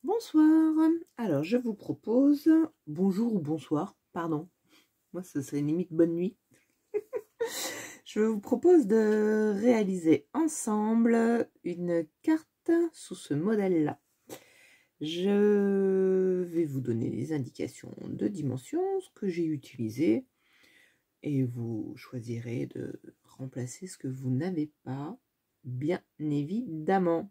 Bonsoir. Alors, je vous propose... Bonjour ou bonsoir, pardon. Moi, ce serait limite bonne nuit. Je vous propose de réaliser ensemble une carte sous ce modèle-là. Je vais vous donner des indications de dimension, ce que j'ai utilisé, et vous choisirez de remplacer ce que vous n'avez pas, bien évidemment.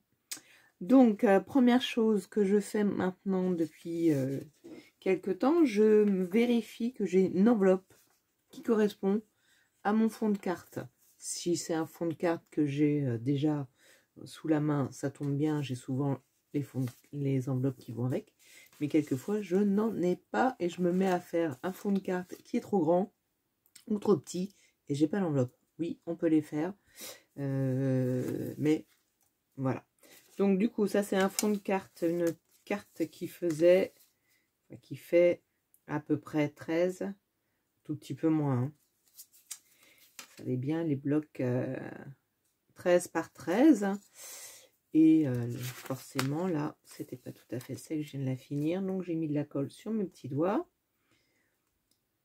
Donc, première chose que je fais maintenant depuis quelque temps, je vérifie que j'ai une enveloppe qui correspond à mon fond de carte. Si c'est un fond de carte que j'ai déjà sous la main, ça tombe bien, j'ai souvent les enveloppes qui vont avec. Mais quelquefois, je n'en ai pas et je me mets à faire un fond de carte qui est trop grand ou trop petit et j'ai pas l'enveloppe. Oui, on peut les faire, mais voilà. Donc du coup, ça c'est un fond de carte, une carte qui fait à peu près 13, tout petit peu moins. Hein. Vous savez bien, les blocs 13 par 13. Et forcément, là, c'était pas tout à fait sec, je viens de la finir. Donc j'ai mis de la colle sur mes petits doigts.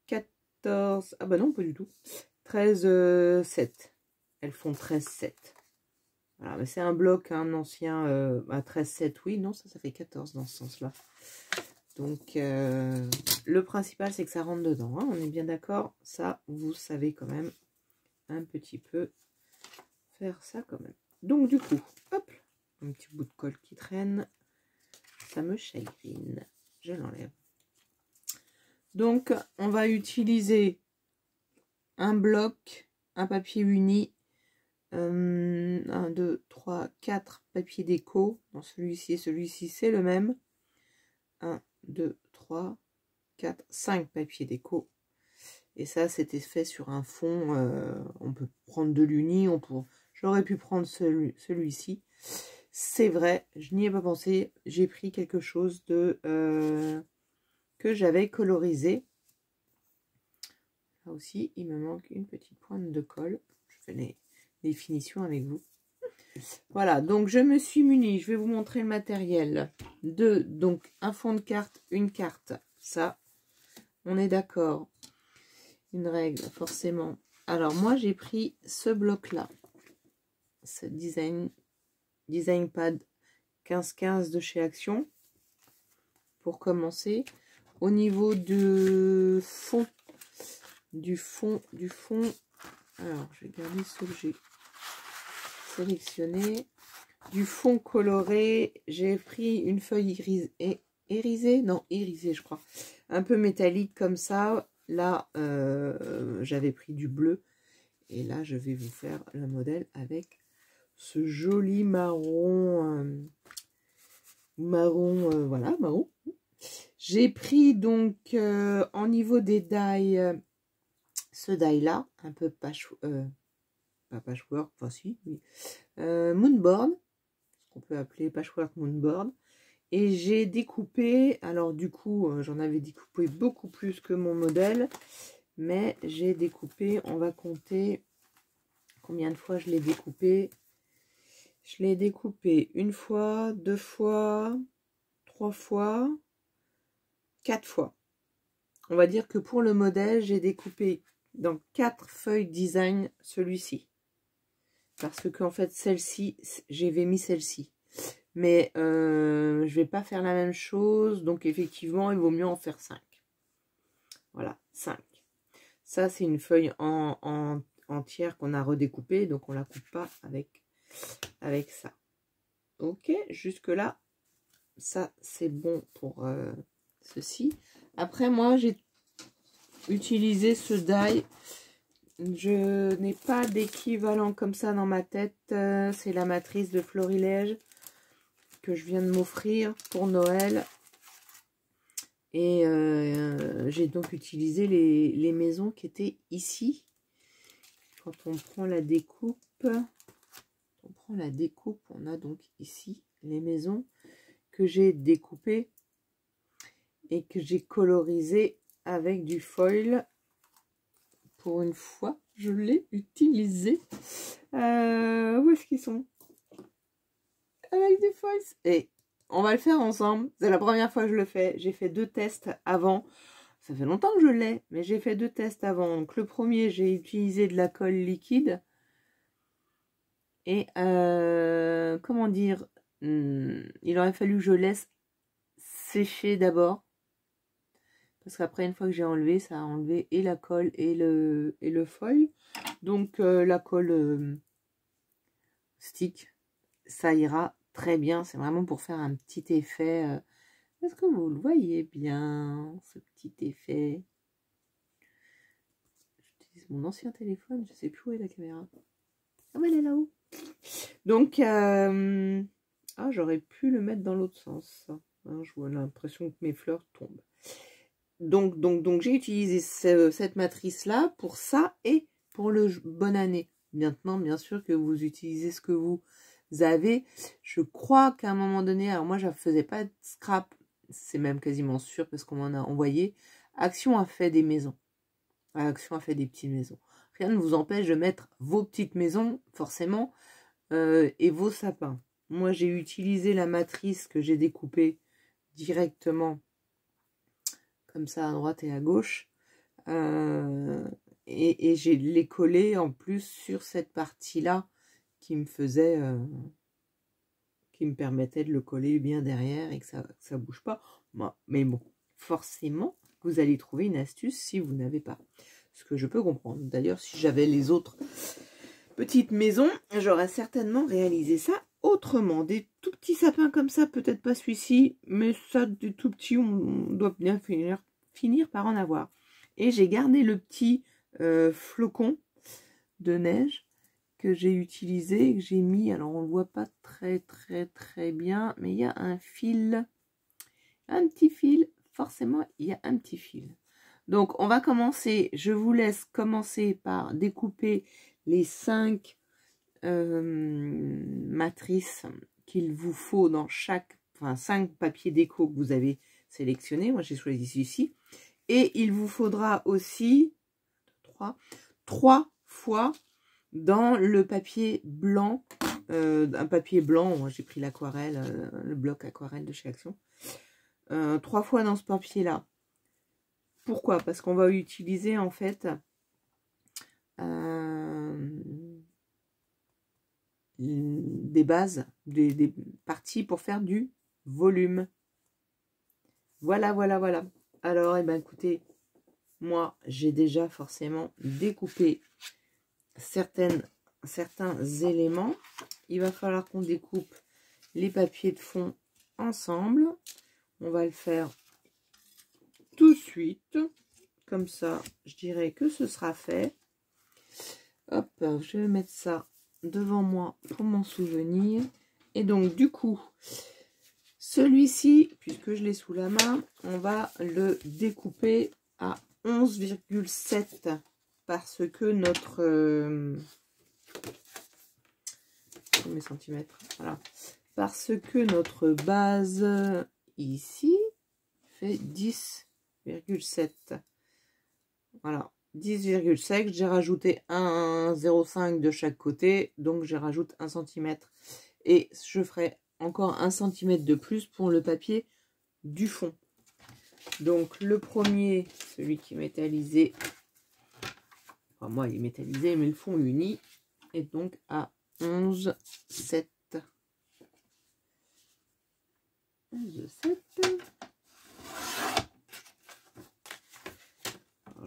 14, ah bah non, pas du tout. 13, 7. Elles font 13, 7. Voilà, mais c'est un bloc, un ancien à 13, 7, oui, non, ça fait 14 dans ce sens-là. Donc, le principal, c'est que ça rentre dedans, hein, on est bien d'accord. Ça, vous savez quand même un petit peu faire ça quand même. Donc, du coup, hop, un petit bout de colle qui traîne, ça me chagrine. Je l'enlève. Donc, on va utiliser un bloc, un papier uni, 1, 2, 3, 4 papiers déco. Dans celui-ci et celui-ci, c'est le même. 1, 2, 3, 4, 5 papiers déco. Et ça, c'était fait sur un fond. On peut prendre de l'uni. J'aurais pu prendre celui-ci. C'est vrai, je n'y ai pas pensé. J'ai pris quelque chose de que j'avais colorisé. Là aussi, il me manque une petite pointe de colle. Je fais les finitions avec vous. Voilà, donc je me suis munie, je vais vous montrer le matériel, donc un fond de carte, une carte, ça, on est d'accord, une règle, forcément. Alors moi, j'ai pris ce bloc-là, ce design pad 1515 de chez Action, pour commencer. Au niveau du fond, alors je vais garder ce que j'ai sélectionné. Du fond coloré, j'ai pris une feuille irisée, je crois, un peu métallique comme ça. Là, j'avais pris du bleu et là, je vais vous faire le modèle avec ce joli marron, voilà, marron. J'ai pris donc en niveau des die, ce die là, un peu pas patchwork, enfin si, oui, moonboard. On peut appeler patchwork moonboard, et j'ai découpé, alors du coup j'en avais découpé beaucoup plus que mon modèle, mais j'ai découpé, on va compter combien de fois je l'ai découpé. Je l'ai découpé une fois, 2 fois, 3 fois, 4 fois. On va dire que pour le modèle, j'ai découpé dans 4 feuilles design celui-ci, parce que en fait celle-ci, j'avais mis celle-ci. Mais je vais pas faire la même chose. Donc effectivement, il vaut mieux en faire 5. Voilà, 5. Ça, c'est une feuille entière qu'on a redécoupée. Donc on la coupe pas avec ça. Ok, jusque là, ça c'est bon pour ceci. Après, moi, j'ai utilisé ce die. Je n'ai pas d'équivalent comme ça dans ma tête. C'est la matrice de Florilège que je viens de m'offrir pour Noël. Et j'ai donc utilisé les maisons qui étaient ici. Quand on prend la découpe, on a donc ici les maisons que j'ai découpées et que j'ai colorisées avec du foil. Pour une fois, je l'ai utilisé. Où est-ce qu'ils sont? Avec des foils. Et on va le faire ensemble. C'est la première fois que je le fais. J'ai fait 2 tests avant. Ça fait longtemps que je l'ai, mais j'ai fait 2 tests avant. Donc le premier, j'ai utilisé de la colle liquide. Et comment dire, il aurait fallu que je laisse sécher d'abord. Parce qu'après, une fois que j'ai enlevé, ça a enlevé et la colle et le foil. Donc la colle stick, ça ira très bien. C'est vraiment pour faire un petit effet. Est-ce que vous le voyez bien, ce petit effet? J'utilise mon ancien téléphone, je sais plus où est la caméra. Ah mais elle est là-haut. Donc, j'aurais pu le mettre dans l'autre sens. Hein, je vois l'impression que mes fleurs tombent. Donc j'ai utilisé cette matrice-là pour ça et pour le bonne année. Maintenant, bien sûr que vous utilisez ce que vous avez. Je crois qu'à un moment donné, alors moi, je ne faisais pas de scrap. C'est même quasiment sûr parce qu'on m'en a envoyé. Action a fait des maisons. Action a fait des petites maisons. Rien ne vous empêche de mettre vos petites maisons, forcément, et vos sapins. Moi, j'ai utilisé la matrice que j'ai découpée directement, comme ça, à droite et à gauche. Et j'ai les collés en plus sur cette partie-là qui me faisait... qui me permettait de le coller bien derrière et que ça bouge pas. Bon, mais bon, forcément, vous allez trouver une astuce si vous n'avez pas. Ce que je peux comprendre. D'ailleurs, si j'avais les autres petites maisons, j'aurais certainement réalisé ça autrement. Des tout petits sapins comme ça, peut-être pas celui-ci, mais ça, des tout petits, on doit bien finir par en avoir. Et j'ai gardé le petit flocon de neige que j'ai utilisé et que j'ai mis, alors on ne le voit pas très bien, mais il y a un fil, un petit fil, forcément il y a un petit fil. Donc on va commencer, je vous laisse commencer par découper les 5 matrices qu'il vous faut dans chaque, enfin 5 papiers déco que vous avez sélectionnés. Moi j'ai choisi celui-ci. Et il vous faudra aussi 3 fois dans le papier blanc, un papier blanc, moi j'ai pris l'aquarelle, le bloc aquarelle de chez Action. 3 fois dans ce papier-là. Pourquoi? Parce qu'on va utiliser en fait des bases, des parties pour faire du volume. Voilà. Alors, eh ben, écoutez, moi, j'ai déjà forcément découpé certains éléments. Il va falloir qu'on découpe les papiers de fond ensemble. On va le faire tout de suite. Comme ça, je dirais que ce sera fait. Hop, je vais mettre ça devant moi pour m'en souvenir. Et donc, du coup, celui-ci, puisque je l'ai sous la main, on va le découper à 11,7 parce que notre... mes centimètres, voilà. Parce que notre base ici fait 10,7. Voilà, 10,7. J'ai rajouté 1,05 de chaque côté, donc je rajoute 1 cm. Et je ferai encore 1 cm de plus pour le papier du fond. Donc le premier, celui qui est métallisé, enfin moi il est métallisé, mais le fond uni est donc à 11,7. 11,7.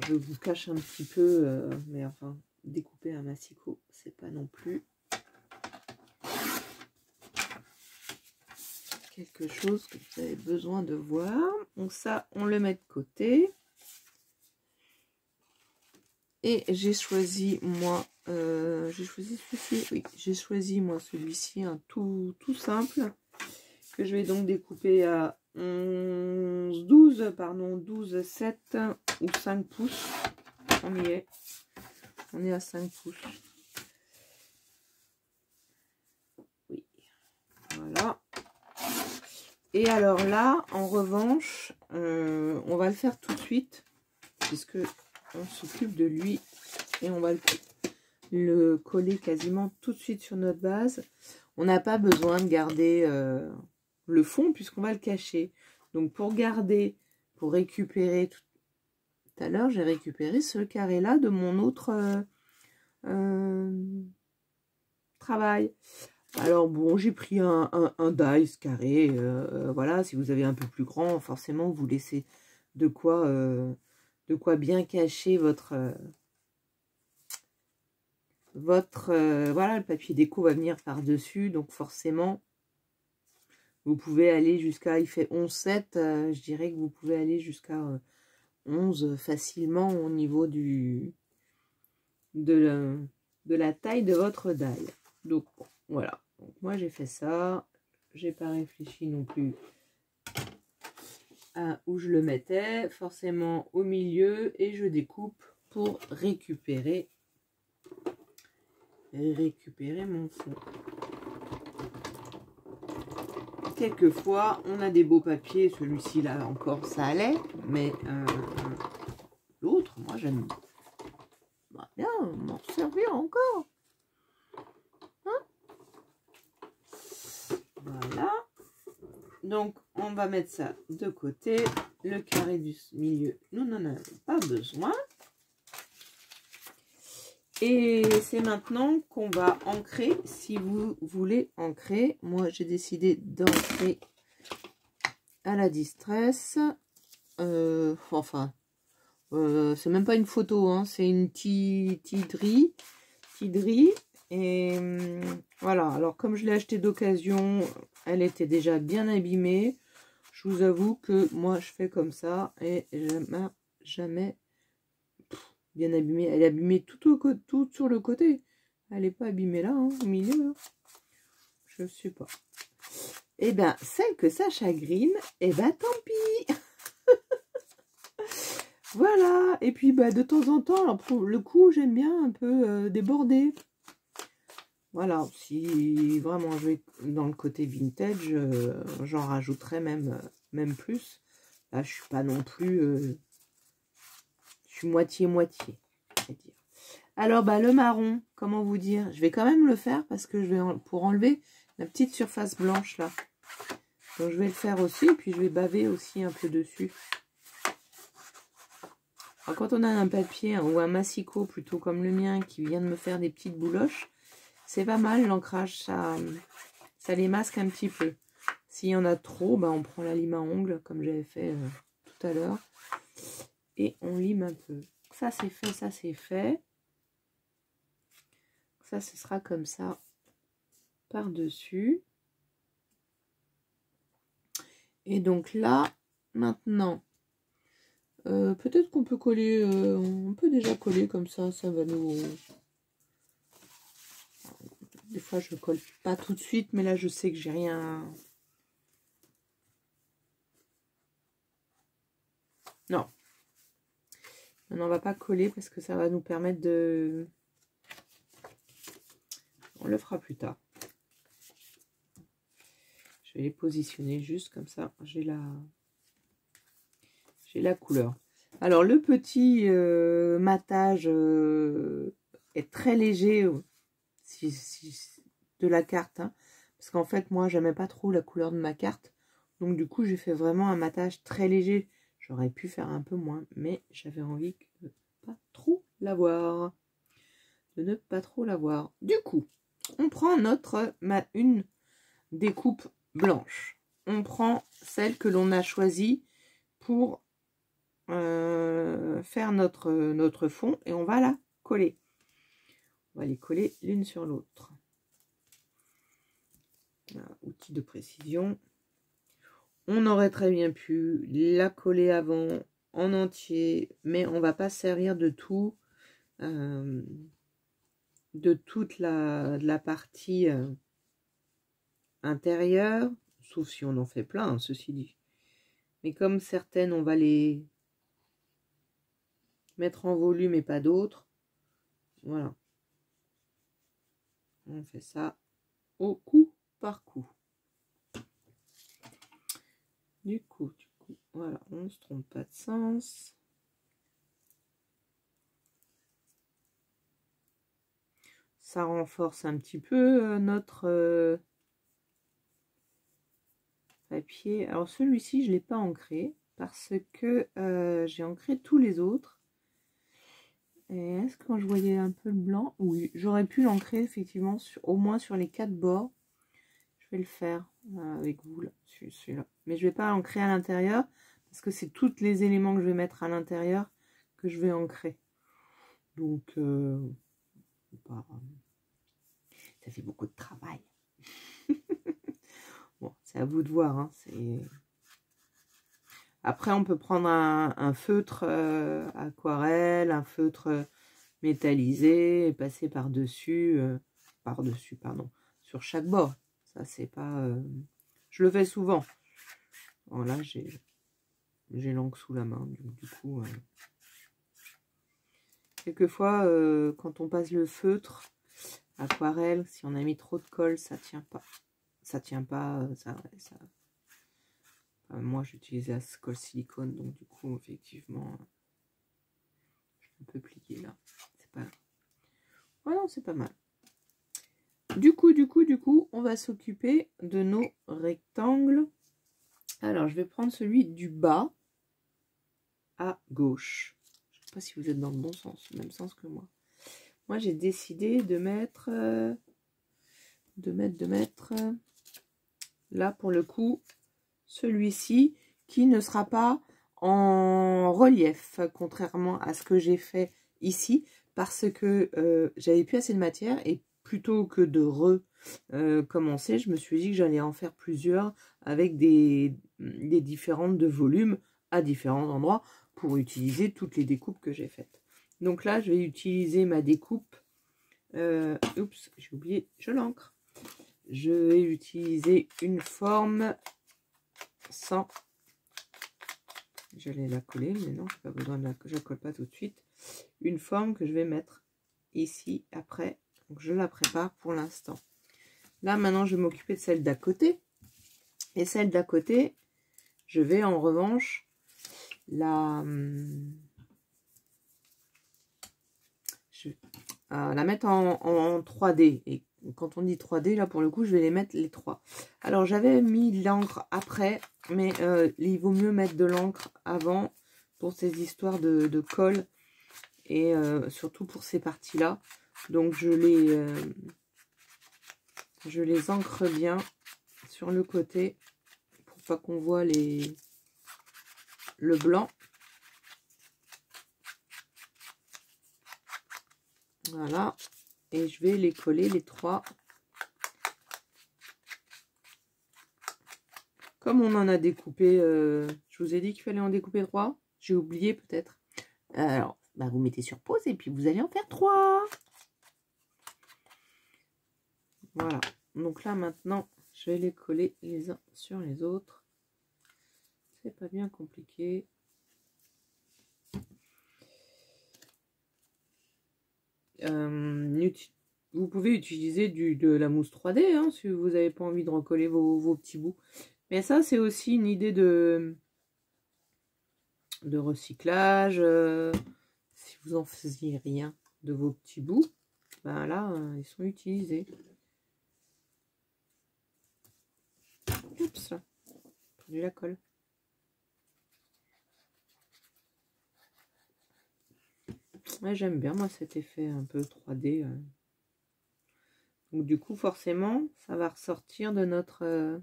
Je vous cache un petit peu, mais enfin, découper un massicot, c'est pas non plus quelque chose que vous avez besoin de voir. Donc ça, on le met de côté. Et j'ai choisi, moi, celui-ci. Oui, j'ai choisi, moi, celui-ci, un tout simple, que je vais donc découper à 12, 7 ou 5 pouces. On y est. On est à 5 pouces. Oui. Voilà. Et alors là, en revanche, on va le faire tout de suite, puisque on s'occupe de lui et on va le coller quasiment tout de suite sur notre base. On n'a pas besoin de garder le fond puisqu'on va le cacher. Donc pour garder, pour récupérer, tout à l'heure j'ai récupéré ce carré là de mon autre travail. Alors bon, j'ai pris un dice carré, voilà, si vous avez un peu plus grand, forcément vous laissez de quoi bien cacher voilà, le papier déco va venir par-dessus, donc forcément, vous pouvez aller jusqu'à, il fait 11,7, je dirais que vous pouvez aller jusqu'à 11 facilement au niveau de la taille de votre die. Donc, voilà. Donc, moi, j'ai fait ça. J'ai pas réfléchi non plus à où je le mettais. Forcément au milieu. Et je découpe pour récupérer mon fond. Quelquefois, on a des beaux papiers. Celui-ci, là, encore, ça allait. Mais l'autre, moi, j'aime bien m'en servir encore. Voilà. Donc, on va mettre ça de côté. Le carré du milieu, nous n'en avons pas besoin. Et c'est maintenant qu'on va ancrer, si vous voulez ancrer. Moi, j'ai décidé d'ancrer à la distress. Enfin, c'est même pas une photo, hein, c'est une tiderie. Et voilà, alors comme je l'ai acheté d'occasion, elle était déjà bien abîmée. Je vous avoue que moi, je fais comme ça et jamais bien abîmée. Elle est abîmée tout sur le côté. Elle n'est pas abîmée là, hein, au milieu. Là. Je ne sais pas. Et bien, celle que ça chagrine, et bien tant pis. Voilà. Et puis, bah, de temps en temps, alors pour le coup, j'aime bien un peu déborder. Voilà, si vraiment je vais dans le côté vintage, j'en rajouterai même plus. Là, je suis pas non plus... je suis moitié-moitié. Alors, bah, le marron, comment vous dire? Je vais quand même le faire parce que je vais pour enlever la petite surface blanche là. Donc, je vais le faire aussi. Et puis, je vais baver aussi un peu dessus. Alors, quand on a un papier ou un massicot plutôt comme le mien qui vient de me faire des petites bouloches, c'est pas mal l'ancrage, ça les masque un petit peu. S'il y en a trop, bah, on prend la lime à ongles comme j'avais fait tout à l'heure. Et on lime un peu. Ça c'est fait, ça c'est fait. Ça, ce sera comme ça par-dessus. Et donc là, maintenant, peut-être qu'on peut coller, on peut déjà coller comme ça va nous... Des fois, je colle pas tout de suite, mais là, je sais que j'ai rien... Non. On va pas coller parce que ça va nous permettre de... On le fera plus tard. Je vais les positionner juste comme ça. J'ai la couleur. Alors, le petit matage est très léger de la carte. Hein, parce qu'en fait, moi, j'aimais pas trop la couleur de ma carte. Donc, du coup, j'ai fait vraiment un matage très léger. J'aurais pu faire un peu moins, mais j'avais envie de pas trop l'avoir. De ne pas trop l'avoir. Du coup, on prend une découpe blanche. On prend celle que l'on a choisie pour faire notre fond et on va la coller. On va les coller l'une sur l'autre. Outil de précision. On aurait très bien pu la coller avant en entier, mais on va pas servir de tout, de toute la partie intérieure, sauf si on en fait plein, hein, ceci dit. Mais comme certaines, on va les mettre en volume et pas d'autres. Voilà. On fait ça au coup par coup. Du coup, voilà, on ne se trompe pas de sens. Ça renforce un petit peu notre papier. Alors celui-ci, je ne l'ai pas ancré parce que j'ai ancré tous les autres. Et est-ce que quand je voyais un peu le blanc, oui, j'aurais pu l'ancrer effectivement au moins sur les 4 bords. Je vais le faire avec vous là, celui-là. Mais je ne vais pas l'ancrer à l'intérieur parce que c'est tous les éléments que je vais mettre à l'intérieur que je vais ancrer. Donc, ça fait beaucoup de travail. Bon, c'est à vous de voir. Hein, après, on peut prendre un feutre aquarelle, un feutre métallisé et passer par-dessus, pardon, sur chaque bord. Ça, c'est pas... Je le fais souvent. Voilà, j'ai l'encre sous la main. Donc, du coup, quelquefois, quand on passe le feutre aquarelle, si on a mis trop de colle, ça tient pas. Ça tient pas, moi, j'utilisais un colle silicone, donc du coup, effectivement, je peux plier là. C'est pas... Ouais, non, c'est pas mal. Du coup, on va s'occuper de nos rectangles. Alors, je vais prendre celui du bas à gauche. Je ne sais pas si vous êtes dans le bon sens, le même sens que moi. Moi, j'ai décidé de mettre... là, pour le coup, celui-ci qui ne sera pas en relief, contrairement à ce que j'ai fait ici, parce que j'avais plus assez de matière et plutôt que de recommencer, je me suis dit que j'allais en faire plusieurs avec des différentes de volumes à différents endroits pour utiliser toutes les découpes que j'ai faites. Donc là, je vais utiliser ma découpe. Oups, j'ai oublié, je l'encre. Je vais utiliser une forme sans... J'allais la coller, mais non, je n'ai pas besoin de la... Je ne la colle pas tout de suite. Une forme que je vais mettre ici après. Donc, je la prépare pour l'instant. Là, maintenant, je vais m'occuper de celle d'à côté. Et celle d'à côté, je vais en revanche la mettre en 3D. Et quand on dit 3D, là, pour le coup, je vais les mettre les trois. Alors, j'avais mis l'encre après, mais il vaut mieux mettre de l'encre avant pour ces histoires de colle et surtout pour ces parties-là. Donc, je les ancre bien sur le côté pour pas qu'on voit le blanc. Voilà. Et je vais les coller les trois. Comme on en a découpé, je vous ai dit qu'il fallait en découper 3. J'ai oublié peut-être. Alors, bah, vous mettez sur pause et puis vous allez en faire 3. Voilà. Donc là, maintenant, je vais les coller les uns sur les autres. C'est pas bien compliqué. Vous pouvez utiliser de la mousse 3D hein, si vous n'avez pas envie de recoller vos petits bouts. Mais ça, c'est aussi une idée de recyclage. Si vous en faisiez rien de vos petits bouts, ben là, ils sont utilisés. Oups, là, j'ai perdu la colle. Ouais, j'aime bien, moi, cet effet un peu 3D. Donc, du coup, forcément, ça va ressortir de notre...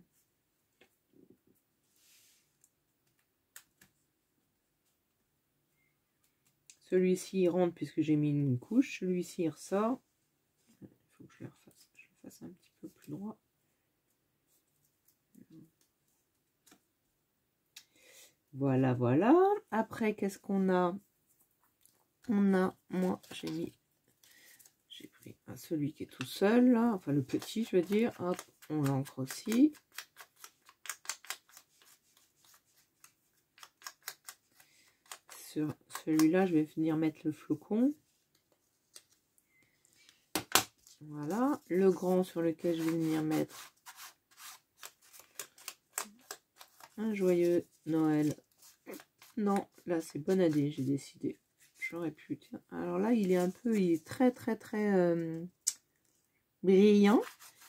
Celui-ci, il rentre puisque j'ai mis une couche. Celui-ci, il ressort. Il faut que je le fasse un petit peu plus droit. Voilà, voilà. Après, qu'est-ce qu'on a? On a, moi, j'ai pris celui qui est tout seul, là. Enfin, le petit, je veux dire. Hop, on l'encre aussi. Sur celui-là, je vais venir mettre le flocon. Voilà. Le grand sur lequel je vais venir mettre un joyeux Noël. Non, là, c'est bonne année, j'ai décidé. J'aurais pu. Tiens. Alors là, il est très brillant.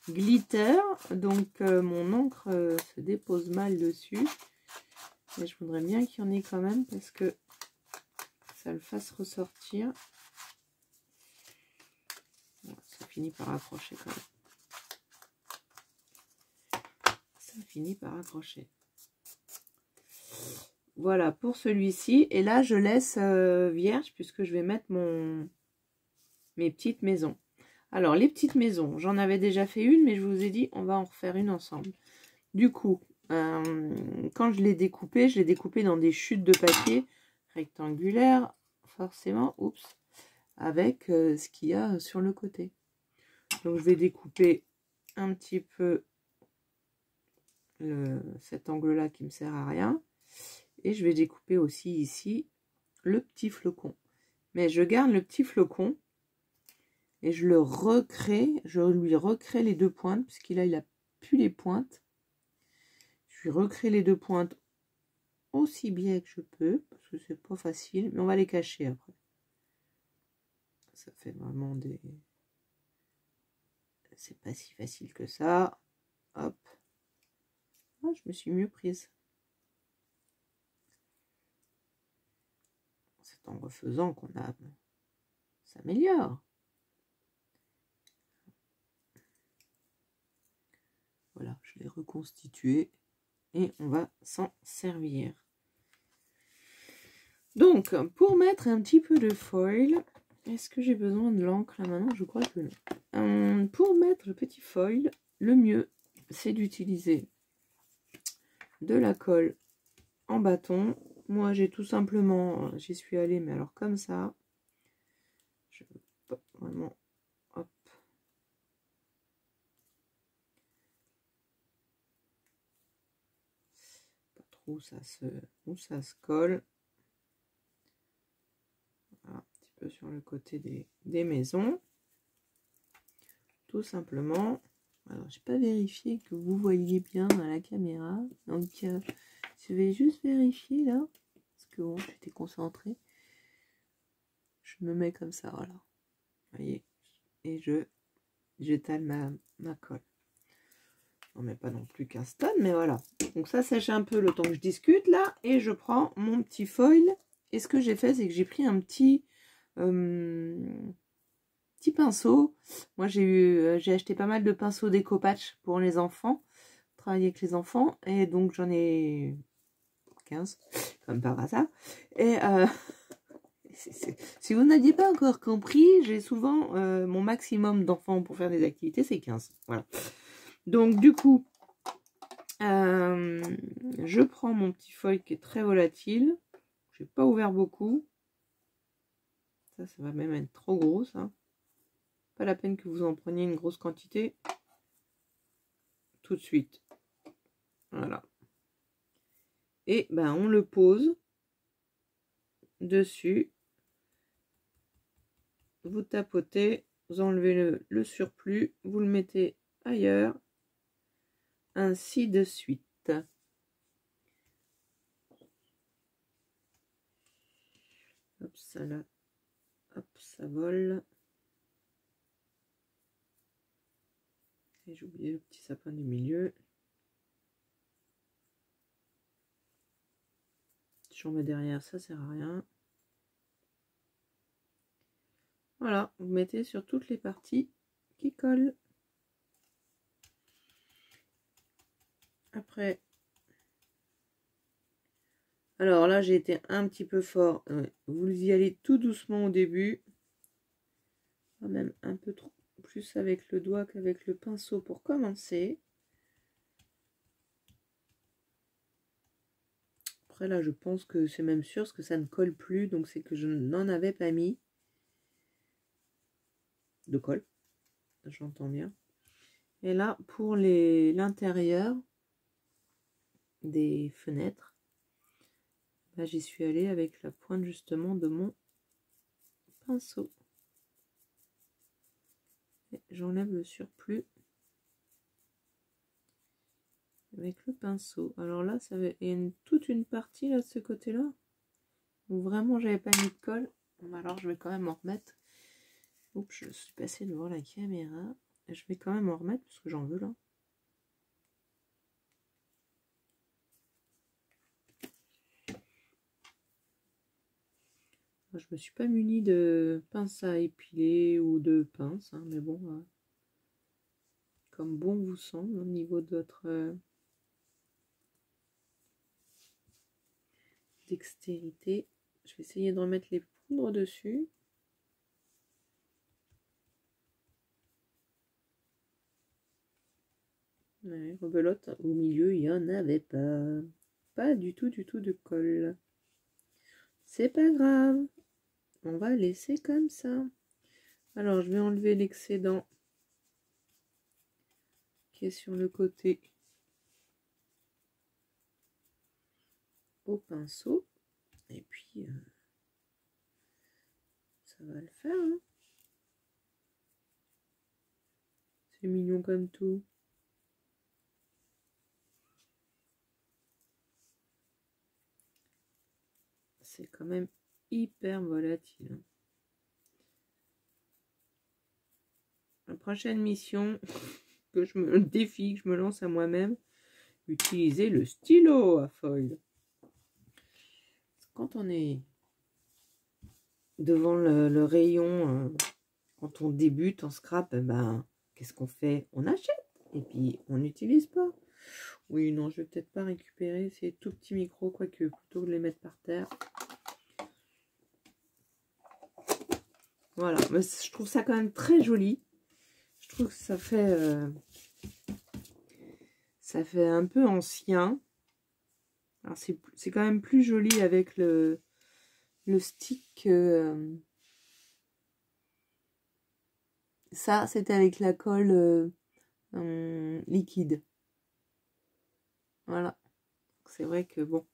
glitter. Donc mon encre se dépose mal dessus. Mais je voudrais bien qu'il y en ait quand même parce que ça le fasse ressortir. Bon, ça finit par accrocher quand même. Ça finit par accrocher. Voilà pour celui-ci. Et là, je laisse vierge puisque je vais mettre mes petites maisons. Alors, les petites maisons, j'en avais déjà fait une, mais je vous ai dit, on va en refaire une ensemble. Du coup, quand je l'ai découpé dans des chutes de papier rectangulaires, forcément, oups, avec ce qu'il y a sur le côté. Donc, je vais découper un petit peu cet angle-là qui me sert à rien. Et je vais découper aussi ici le petit flocon. Mais je garde le petit flocon et je le recrée. Je lui recrée les deux pointes, puisqu'il a plus les pointes. Je lui recrée les deux pointes aussi bien que je peux, parce que c'est pas facile, mais on va les cacher après. Ça fait vraiment des... C'est pas si facile que ça. Hop. Ah, je me suis mieux prise. C'est en refaisant qu'on s'améliore. Voilà, je l'ai reconstitué et on va s'en servir. Donc, pour mettre un petit peu de foil, est-ce que j'ai besoin de l'encre là maintenant? Je crois que non. Pour mettre le petit foil, le mieux, c'est d'utiliser de la colle en bâton. Moi, j'ai tout simplement, j'y suis allée, mais alors comme ça, je veux vraiment, hop. Pas trop où ça se colle. Voilà, un petit peu sur le côté des maisons. Tout simplement. Alors, j'ai pas vérifié que vous voyez bien à la caméra. Donc, je vais juste vérifier là. Parce que bon, j'étais concentrée. Je me mets comme ça, voilà. Vous voyez. Et j'étale ma colle. On met pas non plus 15 tonnes, mais voilà. Donc, ça sèche un peu le temps que je discute là. Et je prends mon petit foil. Et ce que j'ai fait, c'est que j'ai pris un petit pinceau. Moi, j'ai acheté pas mal de pinceaux déco-patch pour les enfants. Travailler avec les enfants. Et donc, j'en ai 15, comme par hasard. Et si vous n'aviez pas encore compris, j'ai souvent mon maximum d'enfants pour faire des activités, c'est 15. Voilà. Donc, du coup, je prends mon petit foil qui est très volatile. Je n'ai pas ouvert beaucoup. Ça va même être trop gros, ça. Pas la peine que vous en preniez une grosse quantité tout de suite. Voilà. Et ben on le pose dessus. Vous tapotez, vous enlevez le surplus, vous le mettez ailleurs. Ainsi de suite. Hop, ça là. Hop, ça vole. Et j'ai oublié le petit sapin du milieu. Si j'en mets derrière, ça sert à rien. Voilà, vous mettez sur toutes les parties qui collent. Après, alors là, j'ai été un petit peu fort. Vous y allez tout doucement au début. Même un peu trop plus avec le doigt qu'avec le pinceau pour commencer. Après là, je pense que c'est même sûr parce que ça ne colle plus. Donc c'est que je n'en avais pas mis de colle. J'entends bien. Et là, pour l'intérieur des fenêtres, là, j'y suis allée avec la pointe justement de mon pinceau. J'enlève le surplus avec le pinceau. Alors là, il y a toute une partie là de ce côté-là où vraiment j'avais pas mis de colle. Alors je vais quand même en remettre. Oups, je suis passée devant la caméra. je vais quand même en remettre parce que j'en veux là. Je me suis pas munie de pince à épiler ou de pince, hein, mais bon, comme bon vous semble au niveau de votre dextérité. Je vais essayer de remettre les poudres dessus. Ouais, rebelote, au milieu, il n'y en avait pas. Pas du tout de colle. C'est pas grave. On va laisser comme ça. Alors, je vais enlever l'excédent qui est sur le côté au pinceau. Et puis, ça va le faire. Hein. C'est mignon comme tout. C'est quand même hyper volatile. La prochaine mission que je me défie, que je me lance à moi-même, utiliser le stylo à foil. Quand on est devant le rayon, quand on débute en scrap, ben, qu'est-ce qu'on fait? On achète et puis on n'utilise pas. Oui, non, je vais peut-être pas récupérer ces tout petits micros, quoique plutôt que de les mettre par terre. Voilà, mais je trouve ça quand même très joli. Je trouve que ça fait un peu ancien. Alors c'est quand même plus joli avec le stick. Ça, c'était avec la colle liquide. Voilà. C'est vrai que bon.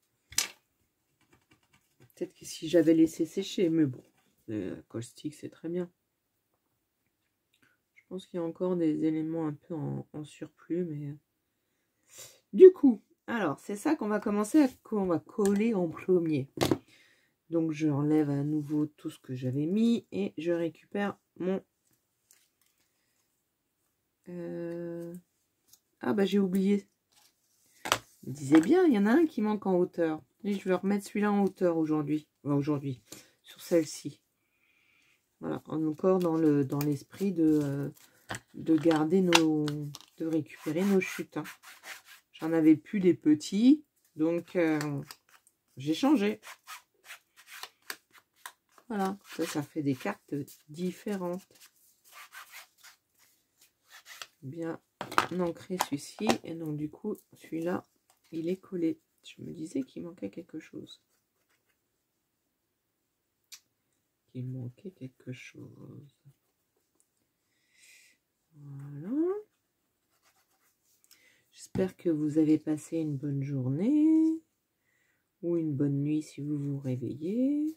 Peut-être que si j'avais laissé sécher, mais bon. La colle stick, c'est très bien. Je pense qu'il y a encore des éléments un peu en surplus, mais... Du coup, alors, c'est ça qu'on va commencer qu'on va coller en premier. Donc, je enlève à nouveau tout ce que j'avais mis et je récupère mon... Ah, bah, j'ai oublié. Je me disais bien, il y en a un qui manque en hauteur. Et je vais remettre celui-là en hauteur aujourd'hui. Enfin, aujourd'hui, sur celle-ci. Voilà, encore dans l'esprit de garder de récupérer nos chutes. Hein. J'en avais plus des petits, donc j'ai changé. Voilà, ça fait des cartes différentes. Bien ancré celui-ci, et donc du coup, celui-là, il est collé. Je me disais qu'il manquait quelque chose. Il manquait quelque chose. Voilà. J'espère que vous avez passé une bonne journée ou une bonne nuit si vous vous réveillez.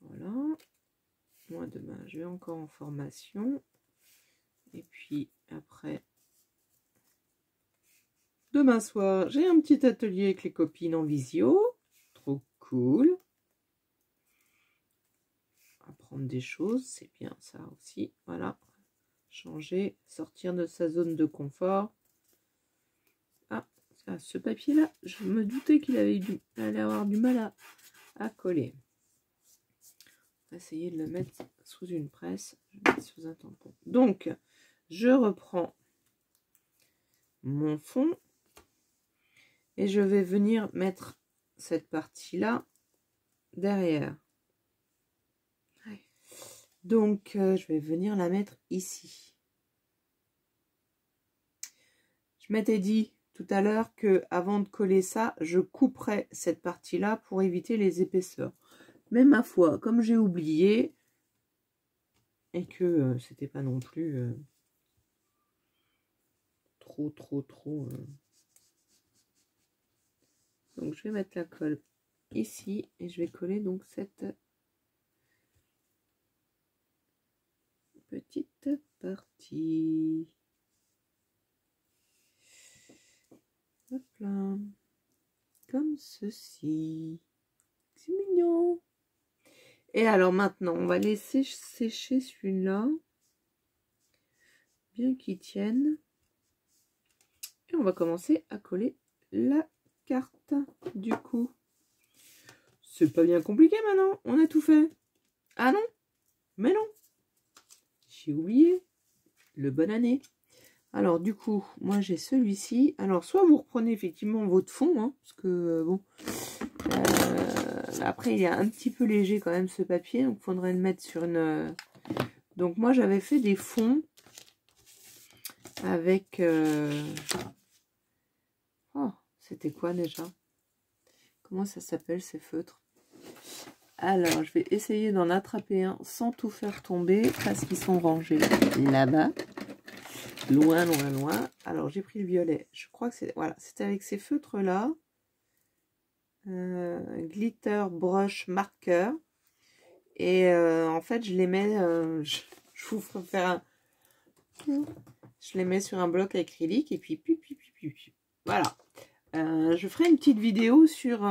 Voilà. Moi, demain, je vais encore en formation. Et puis, après, demain soir, j'ai un petit atelier avec les copines en visio. Trop cool. Apprendre des choses, c'est bien ça aussi. Voilà. Changer, sortir de sa zone de confort. Ah, ce papier-là, je me doutais qu'il allait avoir du mal à coller. On va essayer de le mettre sous une presse. Je vais mettre sous un tampon. Donc, je reprends mon fond et je vais venir mettre cette partie-là derrière. Donc, je vais venir la mettre ici. Je m'étais dit tout à l'heure que avant de coller ça, je couperais cette partie-là pour éviter les épaisseurs. Mais ma foi, comme j'ai oublié et que c'était pas non plus trop. Donc, je vais mettre la colle ici et je vais coller donc cette petite partie. Hop là. Comme ceci. C'est mignon. Et alors maintenant, on va laisser sécher celui-là. bien qu'il tienne. Et on va commencer à coller la carte. Du coup, c'est pas bien compliqué maintenant. On a tout fait. Ah non, mais non. J'ai oublié le bonne année. Alors du coup, moi j'ai celui-ci. Alors soit vous reprenez effectivement votre fond, hein, parce que bon, après il est un petit peu léger quand même ce papier, donc il faudrait le mettre sur une... Donc moi j'avais fait des fonds avec... Oh, c'était quoi déjà? Comment ça s'appelle ces feutres? Alors je vais essayer d'en attraper un sans tout faire tomber parce qu'ils sont rangés là-bas. Loin, loin, loin. Alors, j'ai pris le violet. Je crois que c'est... Voilà, c'était avec ces feutres-là. Glitter Brush Marker. Et en fait, je les mets... je vous ferai faire un... Je les mets sur un bloc acrylique. Et puis, voilà. Je ferai une petite vidéo sur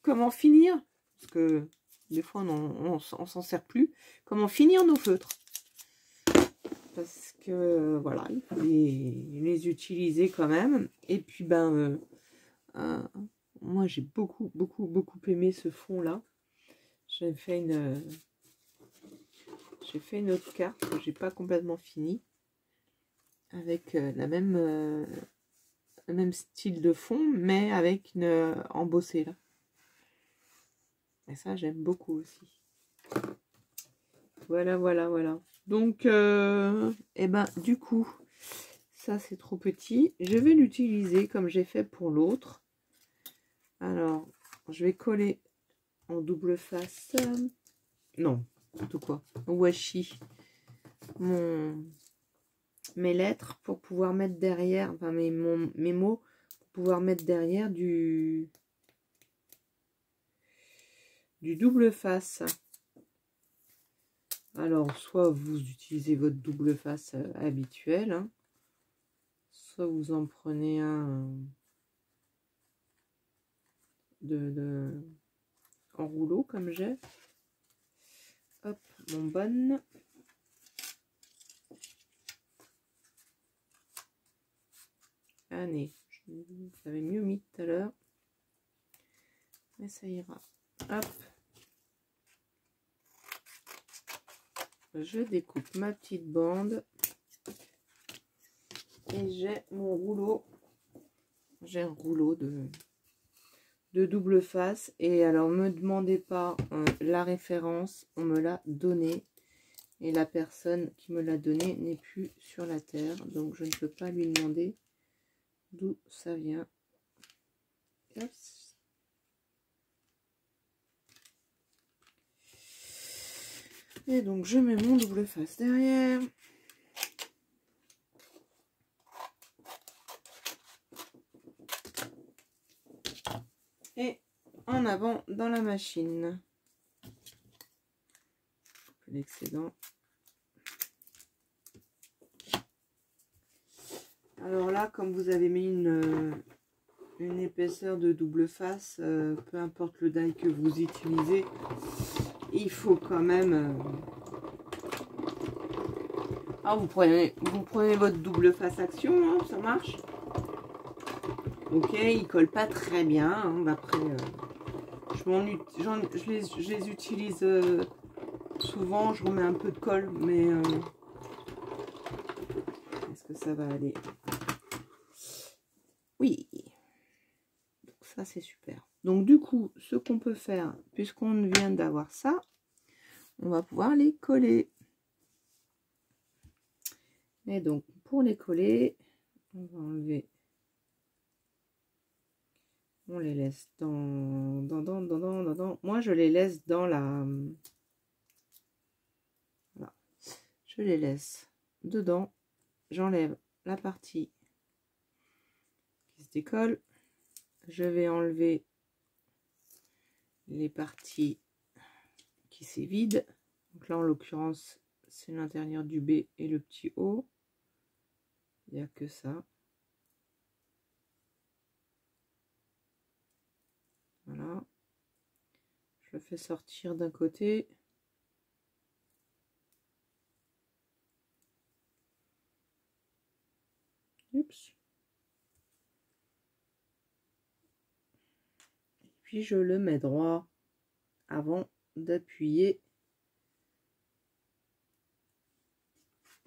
comment finir. Parce que des fois, on s'en sert plus. Comment finir nos feutres. Parce que voilà, il faut les utiliser quand même. Et puis ben moi j'ai beaucoup aimé ce fond là. J'ai fait une autre carte que j'ai pas complètement fini avec le même style de fond mais avec une embossée là. Et ça j'aime beaucoup aussi. Voilà. Donc, et ben, du coup, ça c'est trop petit. Je vais l'utiliser comme j'ai fait pour l'autre. Alors, je vais coller en double face. Non, tout quoi. Washi. Mes lettres pour pouvoir mettre derrière, enfin mes mots, pour pouvoir mettre derrière du double face. Alors, soit vous utilisez votre double face habituel, hein, soit vous en prenez un en rouleau comme j'ai. Hop, mon bonne. Allez, j'avais mieux mis tout à l'heure. Mais ça ira. Hop. Je découpe ma petite bande et j'ai mon rouleau. J'ai un rouleau de double face. Et alors, me demandez pas la référence, on me l'a donné. Et la personne qui me l'a donné n'est plus sur la terre. Donc, je ne peux pas lui demander d'où ça vient. Hop. Et donc, je mets mon double face derrière. Et en avant dans la machine. L'excédent. Alors là, comme vous avez mis une épaisseur de double face, peu importe le die que vous utilisez, il faut quand même... Ah, vous prenez votre double face action, hein, ça marche. Ok, il colle pas très bien, hein, d'après... je les utilise souvent, je remets un peu de colle, mais... est-ce que ça va aller? Oui. Donc ça, c'est super. Donc du coup, ce qu'on peut faire, puisqu'on vient d'avoir ça, on va pouvoir les coller. Et donc, pour les coller, on va enlever... On les laisse dans... Moi, je les laisse dans la... Voilà. Je les laisse dedans. J'enlève la partie qui se décolle. Je vais enlever les parties qui s'évident. Donc là, en l'occurrence, c'est l'intérieur du B et le petit O. Il n'y a que ça. Voilà. Je le fais sortir d'un côté. puis je le mets droit avant d'appuyer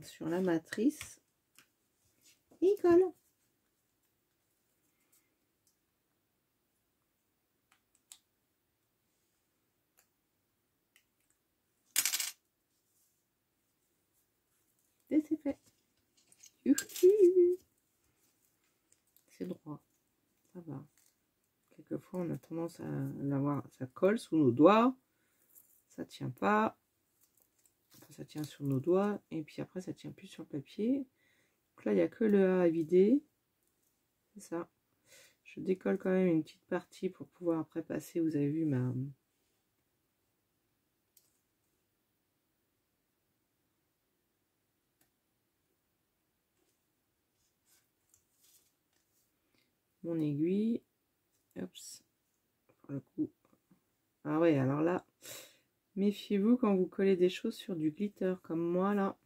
sur la matrice. Il colle. Et c'est fait. C'est droit. Ça va. Quelquefois, on a tendance à l'avoir. Ça colle sous nos doigts. Ça tient pas. Enfin, ça tient sur nos doigts. Et puis après, ça tient plus sur le papier. Donc là, il n'y a que le A à vider. C'est ça. Je décolle quand même une petite partie pour pouvoir après passer. Vous avez vu mon aiguille. Oups. Pour le coup. Ah ouais, alors là, méfiez-vous quand vous collez des choses sur du glitter comme moi là.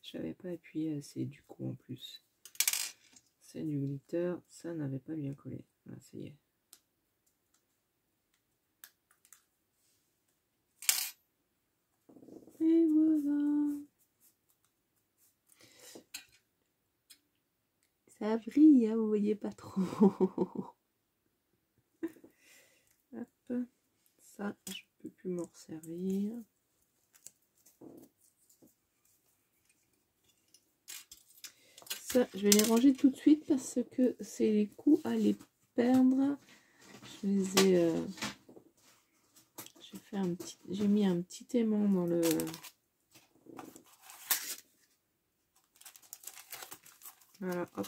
Je n'avais pas appuyé assez du coup en plus. C'est du glitter, ça n'avait pas bien collé. Là, ça y est. Et voilà. Ça brille, hein, vous voyez pas trop. Hop. Ça, je peux plus m'en servir. Ça, je vais les ranger tout de suite parce que c'est les coups à les perdre. Je les ai... j'ai mis un petit aimant dans le... Voilà, hop.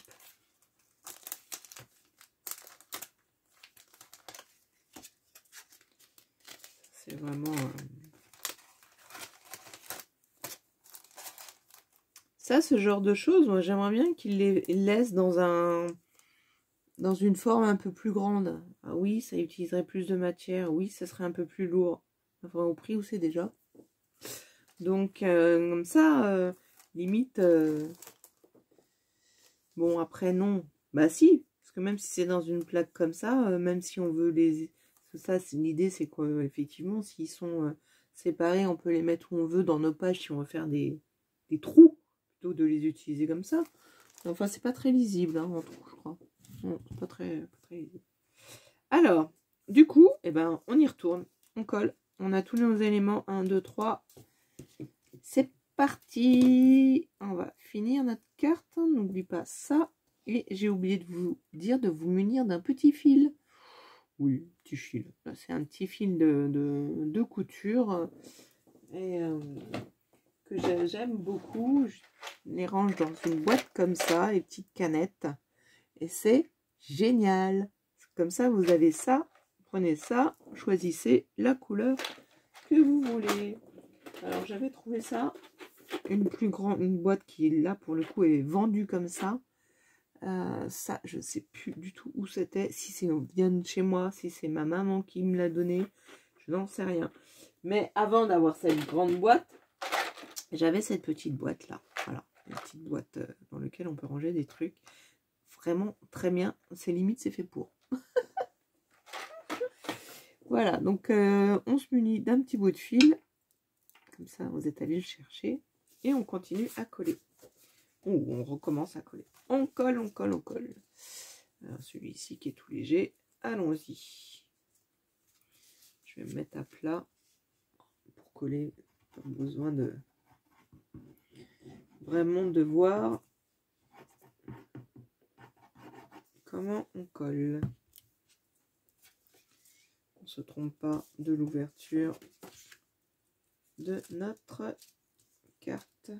C'est vraiment... Ça, ce genre de choses, moi j'aimerais bien qu'ils les laissent dans une forme un peu plus grande. Ah oui, ça utiliserait plus de matière. Oui, ça serait un peu plus lourd. Enfin, au prix où c'est déjà. Donc, comme ça, limite... Bon, après, non. Bah si, parce que même si c'est dans une plaque comme ça, même si on veut les... Ça, l'idée, c'est qu'effectivement, s'ils sont séparés, on peut les mettre où on veut dans nos pages si on veut faire des trous, plutôt de les utiliser comme ça. Enfin, c'est pas très lisible, hein, en trou, je crois. Non, c'est pas très lisible. Alors, du coup, eh ben, on y retourne. On colle. On a tous nos éléments. 1, 2, 3. C'est parti. On va finir notre carte. N'oublie pas ça. Et j'ai oublié de vous dire de vous munir d'un petit fil. Oui, petit fil. C'est un petit fil de couture. Et que j'aime beaucoup. Je les range dans une boîte comme ça, les petites canettes. Et c'est génial. Comme ça, vous avez ça. Prenez ça. Choisissez la couleur que vous voulez. Alors, j'avais trouvé ça. Une boîte qui, là, pour le coup, est vendue comme ça. Ça, je ne sais plus du tout où c'était. Si c'est bien de chez moi, si c'est ma maman qui me l'a donné, je n'en sais rien. Mais avant d'avoir cette grande boîte, j'avais cette petite boîte là. Voilà, une petite boîte dans laquelle on peut ranger des trucs. Vraiment très bien. C'est limite, c'est fait pour. Voilà, donc on se munit d'un petit bout de fil. Comme ça, vous êtes allé le chercher. Et on continue à coller. Ou on recommence à coller. On colle, on colle, on colle. Alors celui-ci qui est tout léger, allons-y. Je vais me mettre à plat pour coller. Pas besoin de vraiment de voir comment on colle. On ne se trompe pas de l'ouverture de notre carte.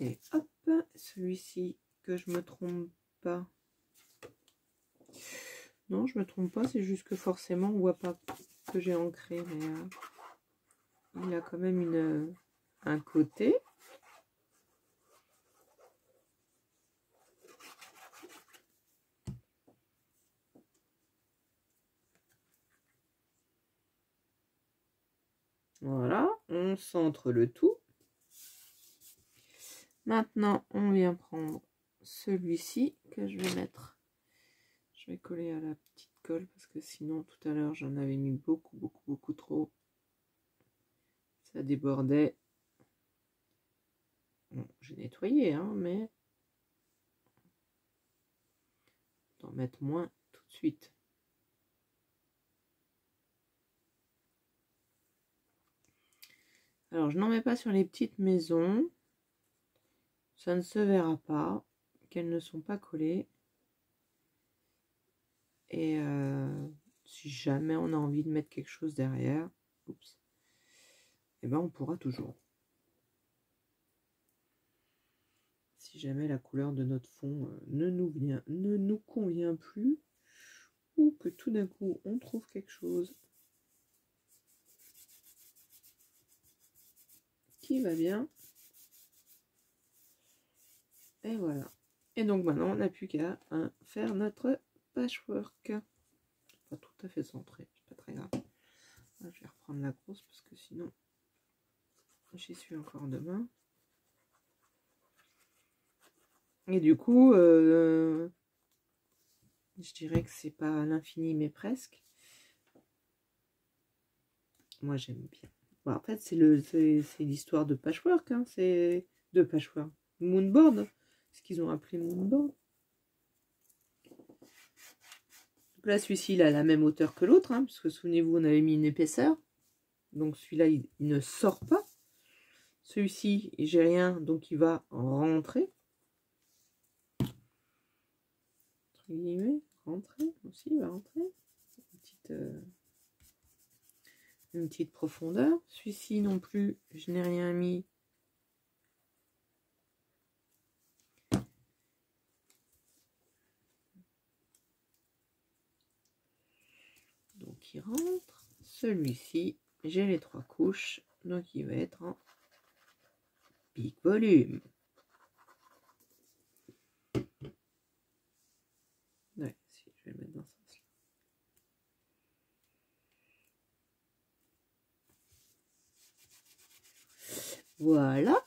Et hop, celui-ci que je me trompe pas. Non, je me trompe pas, c'est juste que forcément on voit pas que j'ai ancré, mais il a quand même un côté. Voilà, on centre le tout. Maintenant, on vient prendre celui-ci que je vais mettre. Je vais coller à la petite colle parce que sinon, tout à l'heure, j'en avais mis beaucoup trop. Ça débordait. Bon, j'ai nettoyé, hein, mais d'en mettre moins tout de suite. Alors, je n'en mets pas sur les petites maisons. Ça ne se verra pas qu'elles ne sont pas collées. Et si jamais on a envie de mettre quelque chose derrière, oups, et ben on pourra toujours. Si jamais la couleur de notre fond ne nous convient plus, ou que tout d'un coup on trouve quelque chose qui va bien. Et voilà. Et donc maintenant on n'a plus qu'à faire notre patchwork. Pas tout à fait centré, c'est pas très grave. Là, je vais reprendre la grosse parce que sinon j'y suis encore demain. Et du coup, je dirais que c'est pas à l'infini, mais presque. Moi, j'aime bien. Bon, en fait, c'est l'histoire de patchwork. Hein, c'est de patchwork. Moonboard. Ce qu'ils ont appelé moonboard. Donc là, celui-ci, il a la même hauteur que l'autre. Hein, parce que souvenez-vous, on avait mis une épaisseur. Donc celui-là, il ne sort pas. Celui-ci, j'ai rien. Donc il va rentrer. Entre guillemets. Rentrer aussi, il va rentrer. Une petite profondeur. Celui-ci non plus, je n'ai rien mis. Donc il rentre. Celui-ci, j'ai les 3 couches. Donc il va être en big volume. Ouais, si je vais le mettre dans ce sens-là. Voilà.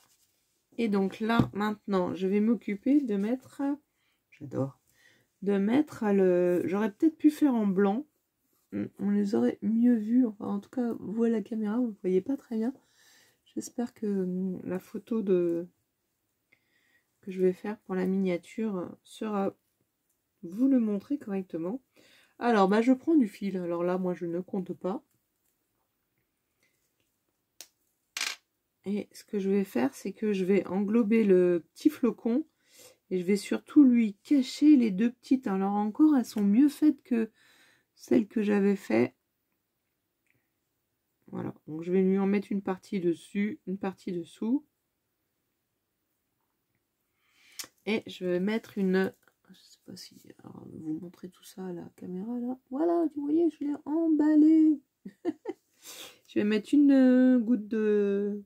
Et donc là, maintenant, je vais m'occuper de mettre... J'adore. De mettre le... J'aurais peut-être pu faire en blanc. On les aurait mieux vus. Enfin, en tout cas, vous à la caméra, vous ne voyez pas très bien. J'espère que la photo que je vais faire pour la miniature sera... vous le montrer correctement. Alors, bah, je prends du fil. Alors là, moi, je ne compte pas. Et ce que je vais faire, c'est que je vais englober le petit flocon. Et je vais surtout lui cacher les 2 petites. Alors encore, elles sont mieux faites que celles que j'avais fait. Voilà. Donc je vais lui en mettre une partie dessus, une partie dessous. Et je vais mettre une... Je sais pas si... Alors, vous montrer tout ça à la caméra, là. Voilà, vous voyez, je l'ai emballé. Je vais mettre une goutte de...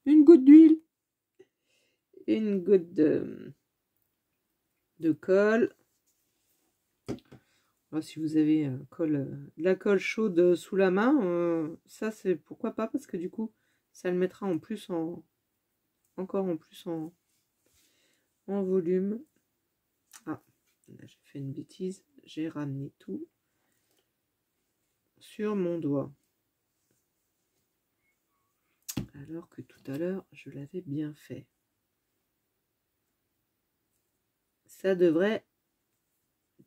Une goutte d'huile. Une goutte de colle. Alors, si vous avez de la colle chaude sous la main, ça c'est pourquoi pas, parce que du coup ça le mettra en plus encore en plus en volume. Ah, là j'ai fait une bêtise, j'ai ramené tout sur mon doigt. Alors que tout à l'heure je l'avais bien fait. Ça devrait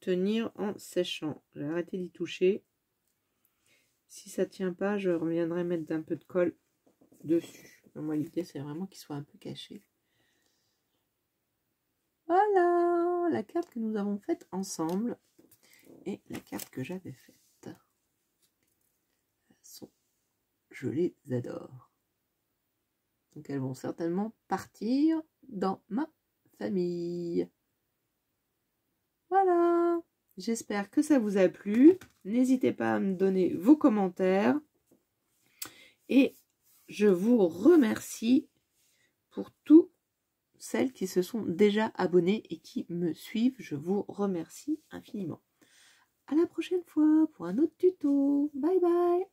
tenir en séchant. J'ai arrêté d'y toucher. Si ça tient pas, je reviendrai mettre un peu de colle dessus. Moi l'idée c'est vraiment qu'il soit un peu caché. Voilà la carte que nous avons faite ensemble et la carte que j'avais faite. Je les adore. Donc elles vont certainement partir dans ma famille. Voilà. J'espère que ça vous a plu. N'hésitez pas à me donner vos commentaires. Et je vous remercie pour toutes celles qui se sont déjà abonnées et qui me suivent. Je vous remercie infiniment. À la prochaine fois pour un autre tuto. Bye bye.